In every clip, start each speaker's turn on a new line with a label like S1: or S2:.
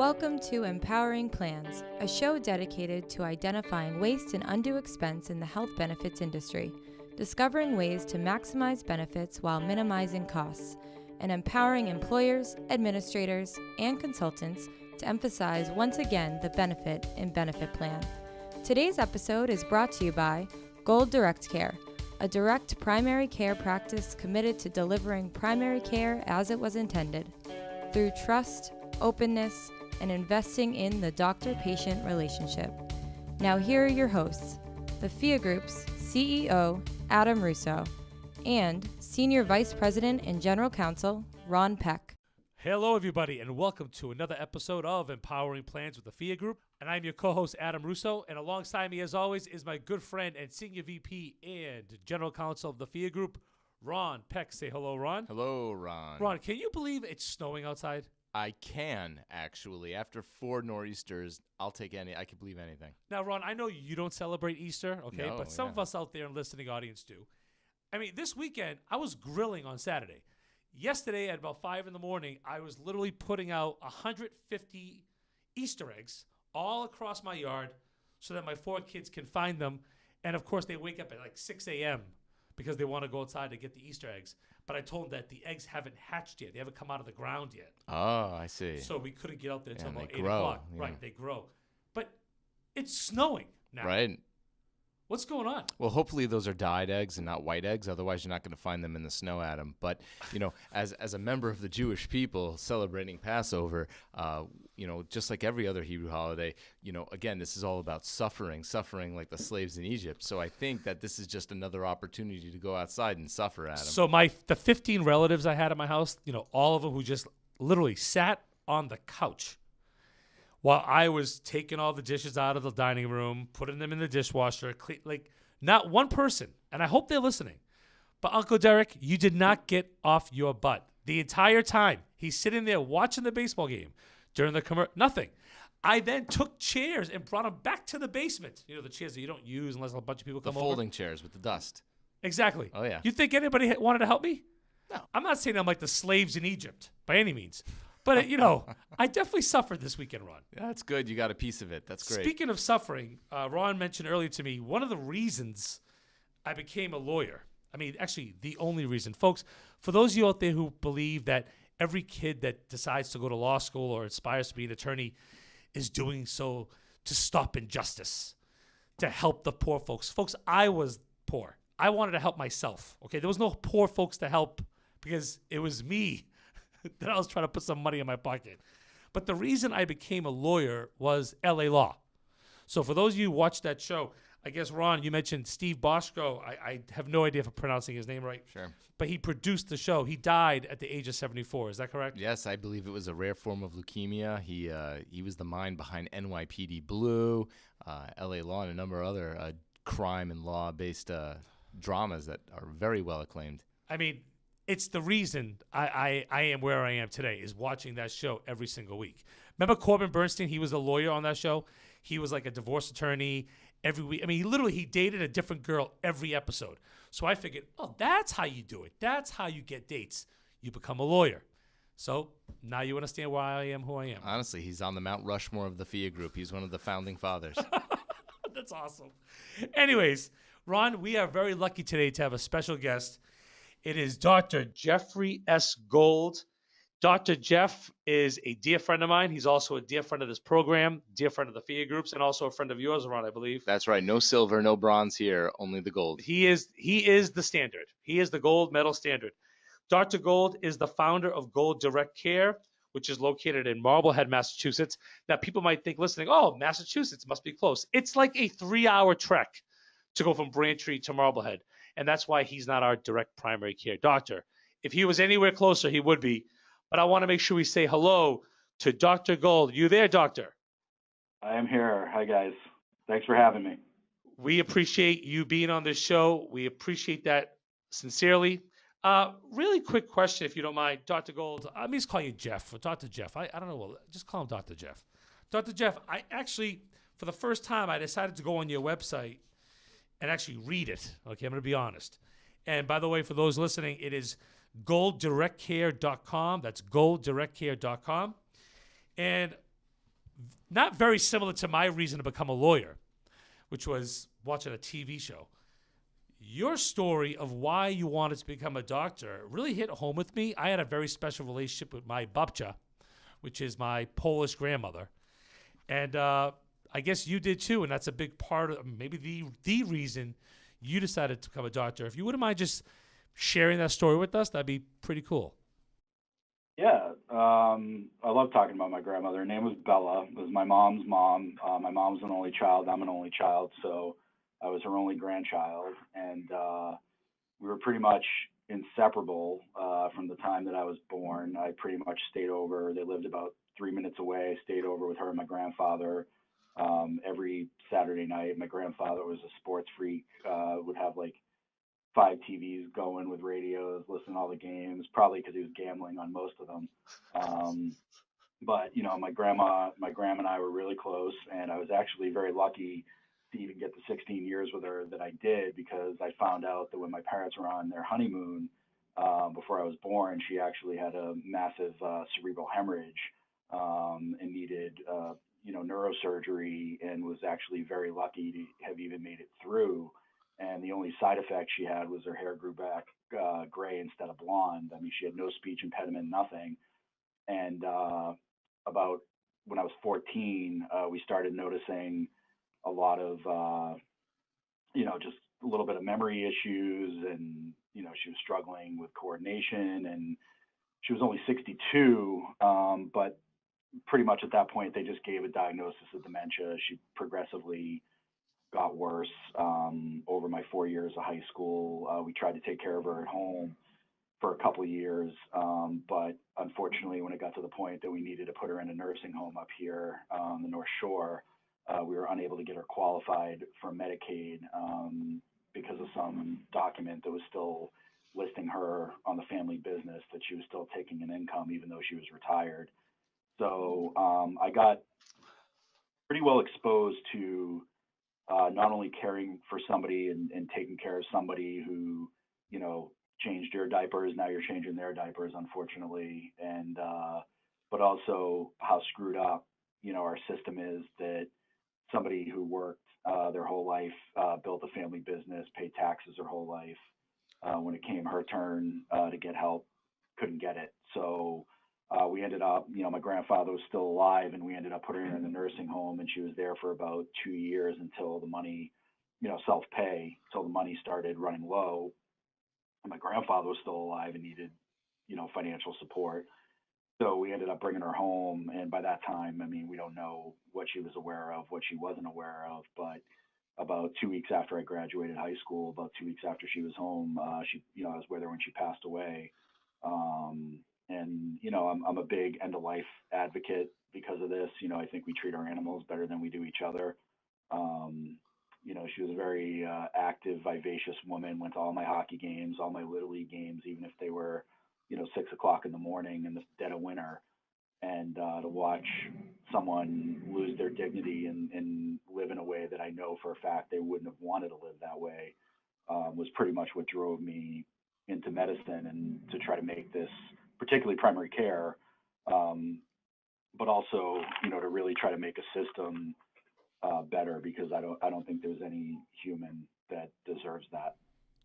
S1: Welcome to Empowering Plans, a show dedicated to identifying waste and undue expense in the health benefits industry, discovering ways to maximize benefits while minimizing costs, and empowering employers, administrators, and consultants to emphasize once again the benefit in benefit plan. Today's episode is brought to you by Gould Direct Care, a direct primary care practice committed to delivering primary care as it was intended, through trust, openness, and investing in the doctor-patient relationship. Now here are your hosts, the FIA Group's CEO, Adam Russo, and Senior Vice President and General Counsel, Ron Peck.
S2: Hello, everybody, and welcome to another episode of Empowering Plans with the FIA Group. And I'm your co-host, Adam Russo, and alongside me, as always, is my good friend and Senior VP and General Counsel of the FIA Group, Ron Peck. Say hello, Ron.
S3: Hello, Ron.
S2: Ron, can you believe it's snowing outside?
S3: I can, actually. After 4 nor'easters, I'll take any. I can believe anything.
S2: Now, Ron, I know you don't celebrate Easter, okay?
S3: No,
S2: but some of us out there in the listening audience do. I mean, this weekend, I was grilling on Saturday. Yesterday at about 5 in the morning, I was literally putting out 150 Easter eggs all across my yard so that my 4 kids can find them. And, of course, they wake up at like 6 a.m. because they want to go outside to get the Easter eggs. But I told them that the eggs haven't hatched yet. They haven't come out of the ground yet.
S3: Oh, I see.
S2: So we couldn't get out there until about 8
S3: grow,
S2: o'clock.
S3: yeah.
S2: Right, they grow. But it's snowing now.
S3: Right.
S2: What's going on?
S3: Well, hopefully those are dyed eggs and not white eggs. Otherwise, you're not going to find them in the snow, Adam. But, you know, as a member of the Jewish people celebrating Passover, you know, just like every other Hebrew holiday, you know, again, this is all about suffering like the slaves in Egypt. So I think that this is just another opportunity to go outside and suffer, Adam.
S2: So the 15 relatives I had at my house, you know, all of them who just literally sat on the couch while I was taking all the dishes out of the dining room, putting them in the dishwasher, like not one person, and I hope they're listening, but Uncle Derek, you did not get off your butt. The entire time, he's sitting there watching the baseball game during the nothing. I then took chairs and brought them back to the basement. You know, the chairs that you don't use unless a bunch of people come over.
S3: The folding chairs with the dust.
S2: Exactly.
S3: Oh, yeah.
S2: You think anybody wanted to help me?
S3: No.
S2: I'm not saying I'm like the slaves in Egypt by any means. But, you know, I definitely suffered this weekend, Ron.
S3: Yeah, that's good. You got a piece of it. That's great.
S2: Speaking of suffering, Ron mentioned earlier to me, one of the reasons I became a lawyer, I mean, actually the only reason. Folks, for those of you out there who believe that every kid that decides to go to law school or aspires to be an attorney is doing so to stop injustice, to help the poor folks. Folks, I was poor. I wanted to help myself, okay? There was no poor folks to help because it was me that I was trying to put some money in my pocket. But the reason I became a lawyer was LA Law. So for those of you who watched that show, I guess, Ron, you mentioned Steve Boschko. I have no idea if I'm pronouncing his name right.
S3: Sure.
S2: But he produced the show. He died at the age of 74. Is that correct?
S3: Yes, I believe it was a rare form of leukemia. He was the mind behind NYPD Blue, LA Law, and a number of other crime and law-based dramas that are very well acclaimed.
S2: I mean, it's the reason I am where I am today, is watching that show every single week. Remember Corbin Bernstein? He was a lawyer on that show. He was like a divorce attorney every week. I mean, he dated a different girl every episode. So I figured, oh, that's how you do it. That's how you get dates. You become a lawyer. So now you understand why I am who I am.
S3: Honestly, he's on the Mount Rushmore of the FIA Group. He's one of the founding fathers.
S2: That's awesome. Anyways, Ron, we are very lucky today to have a special guest. It is Dr. Jeffrey S. Gould. Dr. Jeff is a dear friend of mine. He's also a dear friend of this program, dear friend of the FIA Groups, and also a friend of yours, Ron, I believe.
S3: That's right. No silver, no bronze here, only the gold.
S2: He is the standard. He is the gold medal standard. Dr. Gould is the founder of Gould Direct Care, which is located in Marblehead, Massachusetts. Now, people might think, listening, oh, Massachusetts must be close. It's like a 3-hour trek to go from Braintree to Marblehead. And that's why he's not our direct primary care doctor. If he was anywhere closer, he would be. But I want to make sure we say hello to Dr. Gould. You there, doctor?
S4: I am here. Hi, guys. Thanks for having me.
S2: We appreciate you being on this show. We appreciate that sincerely. Really quick question, if you don't mind, Dr. Gould. I'm just calling you Jeff, or Dr. Jeff. I don't know. Well, just call him Dr. Jeff. Dr. Jeff, I actually, for the first time, I decided to go on your website and actually read it. Okay, I'm going to be honest. And by the way, for those listening, it is golddirectcare.com. That's golddirectcare.com. And not very similar to my reason to become a lawyer, which was watching a TV show. Your story of why you wanted to become a doctor really hit home with me. I had a very special relationship with my babcia, which is my Polish grandmother. And I guess you did too, and that's a big part of maybe the reason you decided to become a doctor. If you wouldn't mind just sharing that story with us, that'd be pretty cool.
S4: Yeah, I love talking about my grandmother. Her name was Bella. It was my mom's mom. My mom's an only child. I'm an only child, so I was her only grandchild, and we were pretty much inseparable from the time that I was born. I pretty much stayed over. They lived about 3 minutes away. Stayed over with her and my grandfather every Saturday night. My grandfather was a sports freak. Would have like 5 TVs going with radios, listening to all the games, probably because he was gambling on most of them. But my grandma and I were really close, and I was actually very lucky to even get the 16 years with her that I did, because I found out that when my parents were on their honeymoon, before I was born, she actually had a massive cerebral hemorrhage and needed neurosurgery, and was actually very lucky to have even made it through. And the only side effect she had was her hair grew back gray instead of blonde. I mean, she had no speech impediment, nothing. And about when I was 14, we started noticing a lot of, just a little bit of memory issues, and she was struggling with coordination, and she was only 62, but pretty much at that point they just gave a diagnosis of dementia. She progressively got worse over my 4 years of high school. We tried to take care of her at home for a couple of years, but unfortunately, when it got to the point that we needed to put her in a nursing home up here on the North Shore, we were unable to get her qualified for Medicaid because of some document that was still listing her on the family business, that she was still taking an income even though she was retired. So I got pretty well exposed to not only caring for somebody and taking care of somebody who, changed your diapers, now you're changing their diapers, unfortunately, and but also how screwed up, our system is, that somebody who worked their whole life, built a family business, paid taxes their whole life, when it came her turn to get help, couldn't get it. So we ended up, my grandfather was still alive, and we ended up putting her in the nursing home, and she was there for about 2 years until the money, self-pay, until the money started running low. And my grandfather was still alive and needed, financial support. So we ended up bringing her home, and by that time, I mean, we don't know what she was aware of, what she wasn't aware of, but about 2 weeks after I graduated high school, about 2 weeks after she was home, I was with her when she passed away. And I'm a big end of life advocate because of this. I think we treat our animals better than we do each other. She was a very active, vivacious woman. Went to all my hockey games, all my little league games, even if they were, 6 o'clock in the morning in the dead of winter. And to watch someone lose their dignity and live in a way that I know for a fact they wouldn't have wanted to live that way was pretty much what drove me into medicine, and to try to make this, particularly primary care, but also, to really try to make a system better, because I don't think there's any human that deserves that.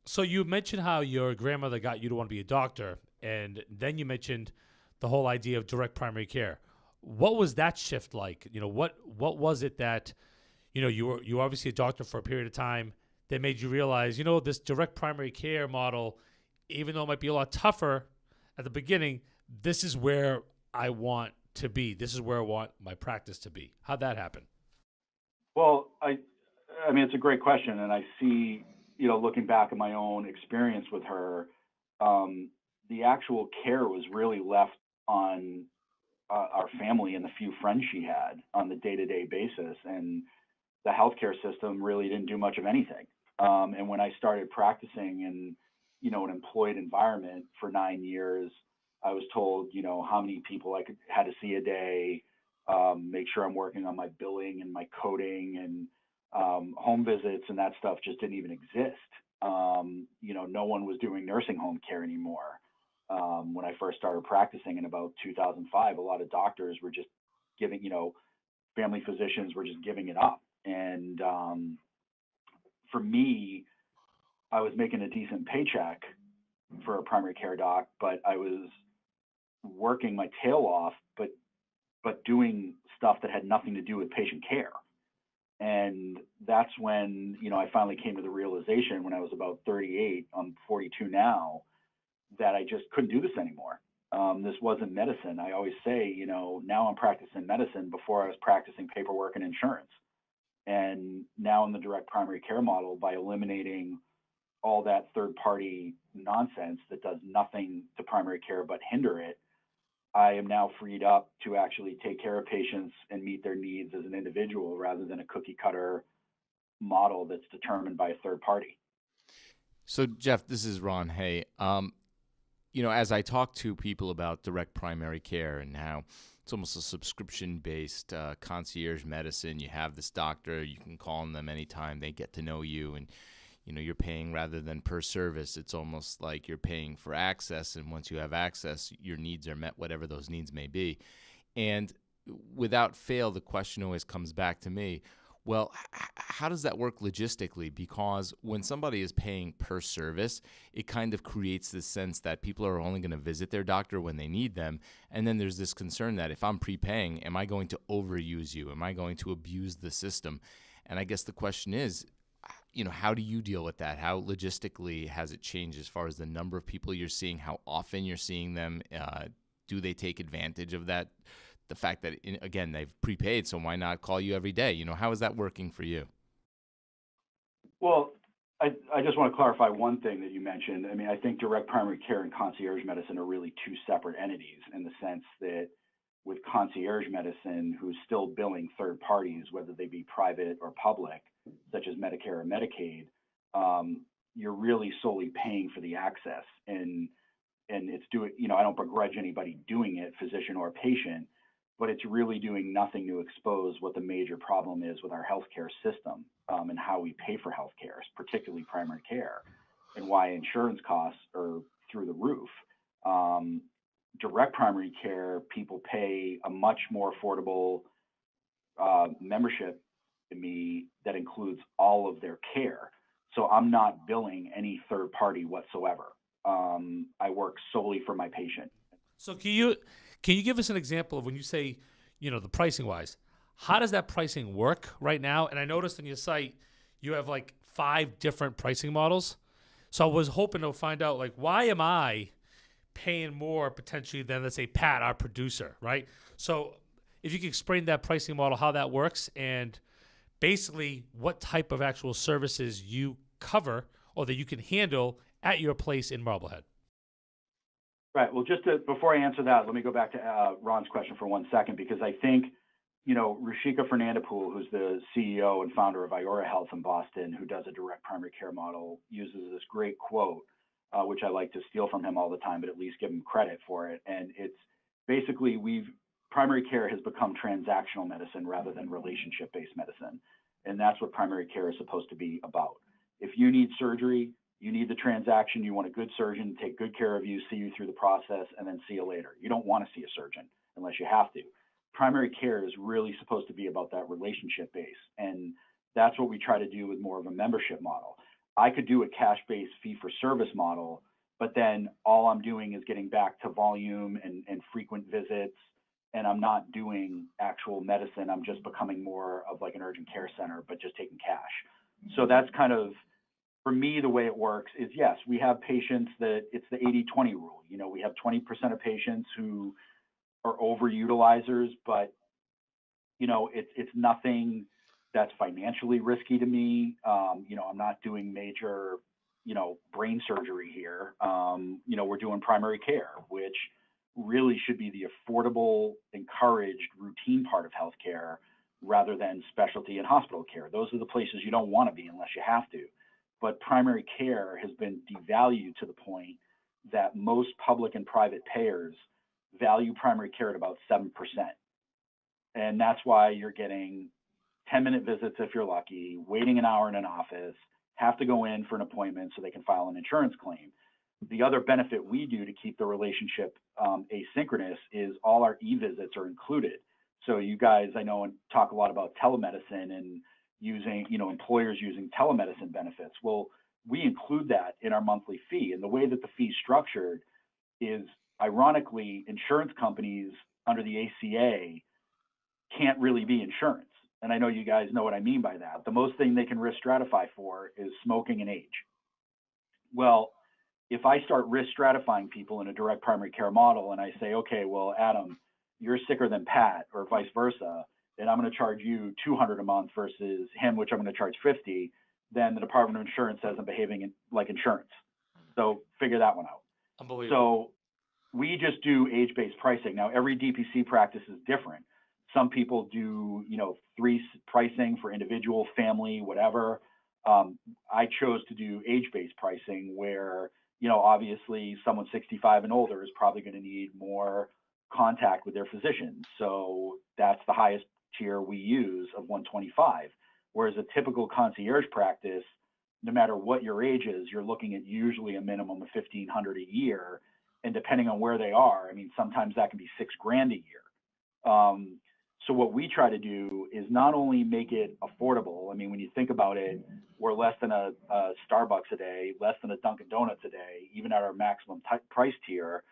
S2: So you mentioned how your grandmother got you to want to be a doctor, and then you mentioned the whole idea of direct primary care. What was that shift like? What was it that, you were obviously a doctor for a period of time that made you realize, this direct primary care model, even though it might be a lot tougher at the beginning, this is where I want to be. This is where I want my practice to be. How'd that happen?
S4: Well, I mean, it's a great question, and I see, looking back at my own experience with her, the actual care was really left on our family and the few friends she had on the day-to-day basis, and the healthcare system really didn't do much of anything. And when I started practicing in, an employed environment for 9 years, I was told, how many people had to see a day, make sure I'm working on my billing and my coding, and home visits and that stuff just didn't even exist. No one was doing nursing home care anymore. When I first started practicing in about 2005, a lot of doctors were just giving, family physicians were just giving it up. And for me, I was making a decent paycheck for a primary care doc, but I was working my tail off, but doing stuff that had nothing to do with patient care. And that's when, I finally came to the realization when I was about 38, I'm 42 now, that I just couldn't do this anymore. This wasn't medicine. I always say, now I'm practicing medicine. Before I was practicing paperwork and insurance. And now in the direct primary care model, by eliminating all that third party nonsense that does nothing to primary care but hinder it, I am now freed up to actually take care of patients and meet their needs as an individual rather than a cookie cutter model that's determined by a third party.
S3: So, Jeff, this is Ron. Hey, as I talk to people about direct primary care and how it's almost a subscription-based concierge medicine, you have this doctor, you can call on them anytime, they get to know you, and you're paying rather than per service. It's almost like you're paying for access, and once you have access, your needs are met, whatever those needs may be. And without fail, the question always comes back to me, well, how does that work logistically? Because when somebody is paying per service, it kind of creates this sense that people are only going to visit their doctor when they need them. And then there's this concern that if I'm prepaying, am I going to overuse you? Am I going to abuse the system? And I guess the question is, how do you deal with that? How logistically has it changed as far as the number of people you're seeing, how often you're seeing them? Do they take advantage of that? The fact that, again, they've prepaid, so why not call you every day? How is that working for you?
S4: Well, I just want to clarify one thing that you mentioned. I think direct primary care and concierge medicine are really two separate entities in the sense that with concierge medicine, who's still billing third parties, whether they be private or public, such as Medicare or Medicaid, you're really solely paying for the access. And it's I don't begrudge anybody doing it, physician or patient, but it's really doing nothing to expose what the major problem is with our healthcare system and how we pay for healthcare, particularly primary care, and why insurance costs are through the roof. Direct primary care, people pay a much more affordable membership to me that includes all of their care. So I'm not billing any third party whatsoever. I work solely for my patient.
S2: So can you give us an example of when you say, the pricing wise, how does that pricing work right now? And I noticed on your site, you have like 5 different pricing models. So I was hoping to find out, like, why am I paying more potentially than, let's say, Pat, our producer, right? So if you could explain that pricing model, how that works, and basically what type of actual services you cover or that you can handle at your place in Marblehead.
S4: Right. Well, before I answer that, let me go back to Ron's question for 1 second, because I think, Rushika Fernandopoul, who's the CEO and founder of Iora Health in Boston, who does a direct primary care model, uses this great quote, which I like to steal from him all the time, but at least give him credit for it. And it's basically, primary care has become transactional medicine rather than relationship-based medicine. And that's what primary care is supposed to be about. If you need surgery, you need the transaction, you want a good surgeon to take good care of you, see you through the process, and then see you later. You don't want to see a surgeon unless you have to. Primary care is really supposed to be about that relationship base. And that's what we try to do with more of a membership model. I could do a cash-based fee-for-service model, but then all I'm doing is getting back to volume and frequent visits, and I'm not doing actual medicine. I'm just becoming more of like an urgent care center, but just taking cash. So that's kind of, for me, the way it works is, yes, we have patients that it's the 80-20 rule. We have 20% of patients who are overutilizers, but, it's nothing that's financially risky to me. I'm not doing major, brain surgery here. We're doing primary care, which really should be the affordable, encouraged, routine part of healthcare rather than specialty and hospital care. Those are the places you don't want to be unless you have to. But primary care has been devalued to the point that most public and private payers value primary care at about 7%. And that's why you're getting 10-minute visits if you're lucky, waiting an hour in an office, have to go in for an appointment so they can file an insurance claim. The other benefit we do to keep the relationship asynchronous is all our e-visits are included. So you guys, I know, and talk a lot about telemedicine and using, employers using telemedicine benefits. Well, we include that in our monthly fee. And the way that the fee is structured is, ironically, insurance companies under the ACA can't really be insurance. And I know you guys know what I mean by that. The most thing they can risk stratify for is smoking and age. Well, if I start risk stratifying people in a direct primary care model and I say, okay, well, Adam, you're sicker than Pat, or vice versa, then I'm going to charge you $200 a month versus him, which I'm going to charge $50, then the Department of Insurance says I'm behaving like insurance. So figure that one out.
S2: Unbelievable.
S4: So we just do age-based pricing. Now, every DPC practice is different. Some people do, 3 pricing for individual, family, whatever. I chose to do age-based pricing where, obviously someone 65 and older is probably going to need more contact with their physician. So that's the highest tier we use of 125. Whereas a typical concierge practice, no matter what your age is, you're looking at usually a minimum of $1,500 a year. And depending on where they are, I mean, sometimes that can be $6,000 a year. So what we try to do is not only make it affordable. I mean, when you think about it, we're less than a Starbucks a day, less than a Dunkin' Donuts a day, even at our maximum price tier,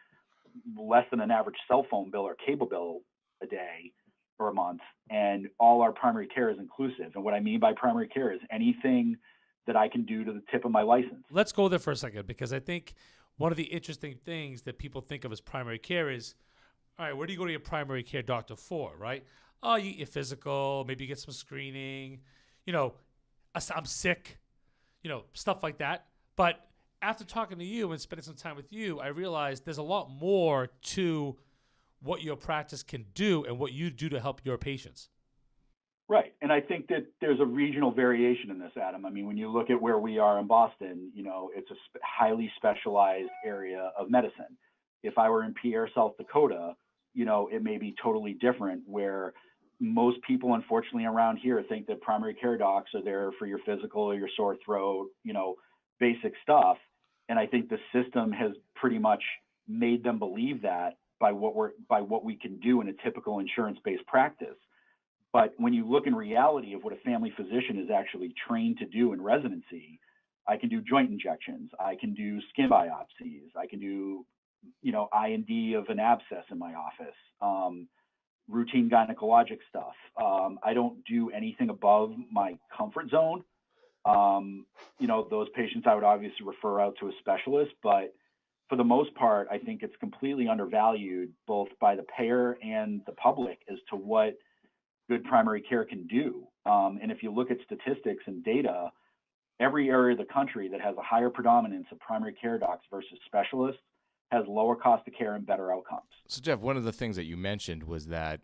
S4: less than an average cell phone bill or cable bill a day or a month. And all our primary care is inclusive. And what I mean by primary care is anything that I can do to the tip of my license.
S2: Let's go there for a second, because I think one of the interesting things that people think of as primary care is, all right, where do you go to your primary care doctor for, right? Oh, you get your physical, maybe you get some screening, I'm sick, stuff like that. But after talking to you and spending some time with you, I realized there's a lot more to what your practice can do and what you do to help your patients.
S4: Right. And I think that there's a regional variation in this, Adam. I mean, when you look at where we are in Boston, it's a highly specialized area of medicine. If I were in Pierre, South Dakota, it may be totally different, where most people, unfortunately, around here think that primary care docs are there for your physical or your sore throat, basic stuff. And I think the system has pretty much made them believe that by what we can do in a typical insurance-based practice. But when you look in reality of what a family physician is actually trained to do in residency, I can do joint injections, I can do skin biopsies, I can do, I&D of an abscess in my office, routine gynecologic stuff. I don't do anything above my comfort zone. Those patients I would obviously refer out to a specialist, but for the most part, I think it's completely undervalued both by the payer and the public as to what good primary care can do. And if you look at statistics and data, every area of the country that has a higher predominance of primary care docs versus specialists has lower cost of care and better outcomes.
S3: So Jeff, one of the things that you mentioned was that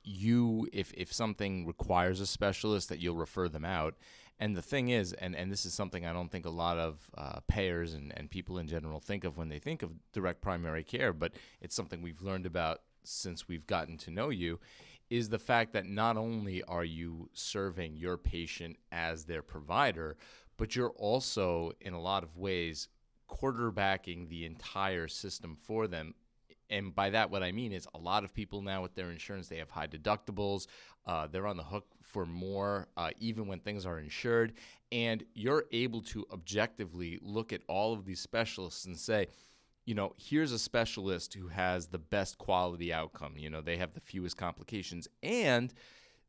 S3: if something requires a specialist, that you'll refer them out. And the thing is, and this is something I don't think a lot of payers and people in general think of when they think of direct primary care, but it's something we've learned about since we've gotten to know you, is the fact that not only are you serving your patient as their provider, but you're also, in a lot of ways, quarterbacking the entire system for them. And by that, what I mean is a lot of people now with their insurance, they have high deductibles. They're on the hook for more, even when things are insured. And you're able to objectively look at all of these specialists and say, here's a specialist who has the best quality outcome. They have the fewest complications and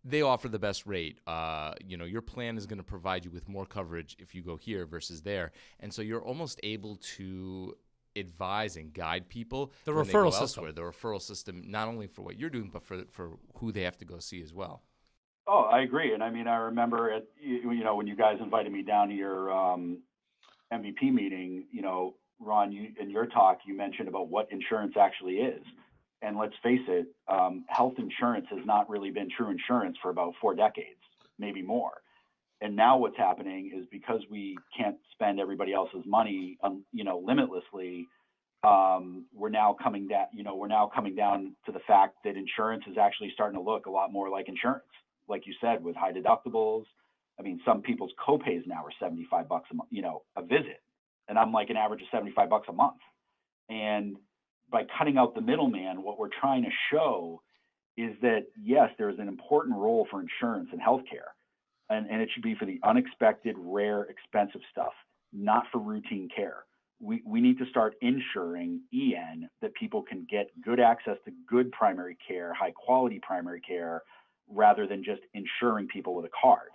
S3: they offer the best rate. Your plan is going to provide you with more coverage if you go here versus there. And so you're almost able to advise and guide people.
S2: The
S3: when they
S2: referral
S3: go
S2: system.
S3: elsewhere. The referral system, not only for what you're doing, but for who they have to go see as well.
S4: Oh, I agree. And I mean, I remember when you guys invited me down to your MVP meeting, Ron, in your talk, you mentioned about what insurance actually is. And let's face it, health insurance has not really been true insurance for about 4 decades, maybe more. And now what's happening is because we can't spend everybody else's money, limitlessly, we're now coming down to the fact that insurance is actually starting to look a lot more like insurance, like you said, with high deductibles. I mean, some people's copays now are $75 a month, a visit, and I'm like an average of $75 a month. And by cutting out the middleman, what we're trying to show is that, yes, there is an important role for insurance in healthcare, and it should be for the unexpected, rare, expensive stuff, not for routine care. We need to start insuring EN that people can get good access to good primary care, high quality primary care, rather than just insuring people with a card.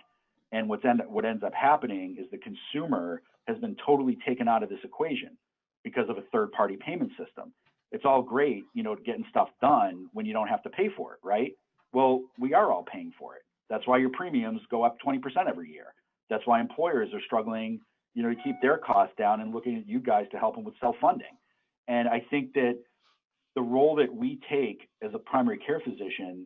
S4: And what ends up happening is the consumer has been totally taken out of this equation because of a third party payment system. It's all great, getting stuff done when you don't have to pay for it, right? Well, we are all paying for it. That's why your premiums go up 20% every year. That's why employers are struggling, to keep their costs down and looking at you guys to help them with self-funding. And I think that the role that we take as a primary care physician,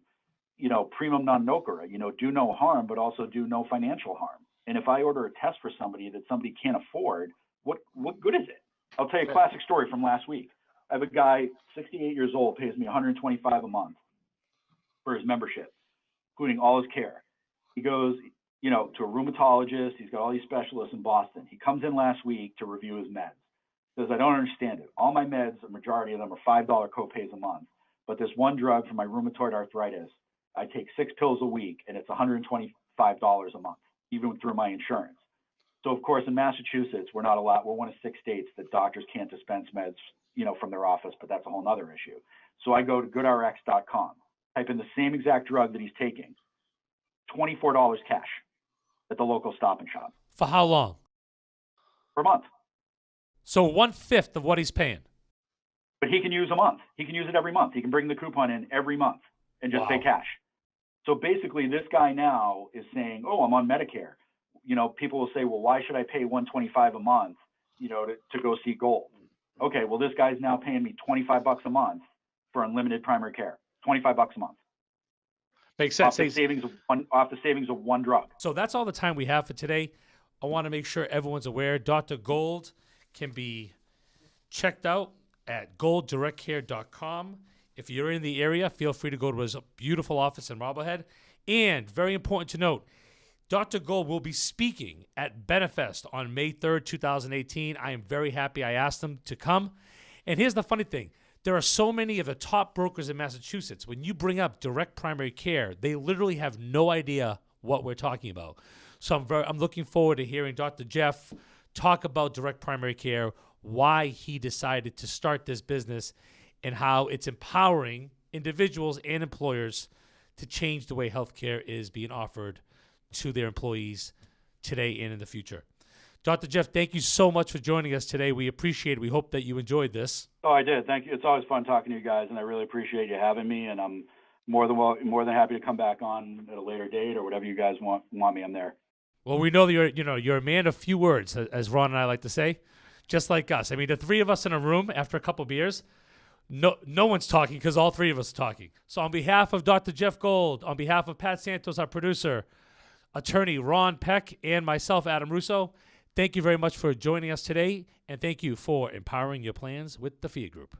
S4: primum non nocere, do no harm, but also do no financial harm. And if I order a test for somebody that somebody can't afford, what good is it? I'll tell you a classic story from last week. I have a guy, 68 years old, pays me $125 a month for his membership, including all his care. He goes, to a rheumatologist. He's got all these specialists in Boston. He comes in last week to review his meds. Says, I don't understand it. All my meds, the majority of them are $5 copays a month. But this one drug for my rheumatoid arthritis, I take 6 pills a week, and it's $125 a month, even through my insurance. So, of course, in Massachusetts, we're not allowed. We're one of 6 states that doctors can't dispense meds, from their office, but that's a whole other issue. So I go to goodrx.com, type in the same exact drug that he's taking, $24 cash at the local Stop and Shop.
S2: For how long?
S4: Per month.
S2: So 1/5 of what he's paying.
S4: But he can use a month. He can use it every month. He can bring the coupon in every month and just pay cash. So basically, this guy now is saying, oh, I'm on Medicare. People will say, well, why should I pay $125 a month, to go see Gould? Okay, well, this guy's now paying me $25 a month for unlimited primary care. $25 a month.
S5: Makes sense.
S4: Off the savings of one drug.
S2: So that's all the time we have for today. I want to make sure everyone's aware. Dr. Gould can be checked out at gouldsdirectcare.com. If you're in the area, feel free to go to his beautiful office in Marblehead. And very important to note, Dr. Gould will be speaking at Benefest on May 3rd, 2018. I am very happy I asked him to come. And here's the funny thing. There are so many of the top brokers in Massachusetts. When you bring up direct primary care, they literally have no idea what we're talking about. So I'm looking forward to hearing Dr. Jeff talk about direct primary care, why he decided to start this business, and how it's empowering individuals and employers to change the way healthcare is being offered to their employees today and in the future. Dr. Jeff, thank you so much for joining us today. We appreciate it. We hope that you enjoyed this.
S4: Oh, I did. Thank you. It's always fun talking to you guys, and I really appreciate you having me. And I'm more than happy to come back on at a later date or whatever you guys want me. I'm there.
S2: Well, we know that you're a man of few words, as Ron and I like to say, just like us. I mean, the three of us in a room after a couple beers, no one's talking because all three of us are talking. So on behalf of Dr. Jeff Gould, on behalf of Pat Santos, our producer, attorney Ron Peck, and myself, Adam Russo, thank you very much for joining us today, and thank you for empowering your plans with the Fiat Group.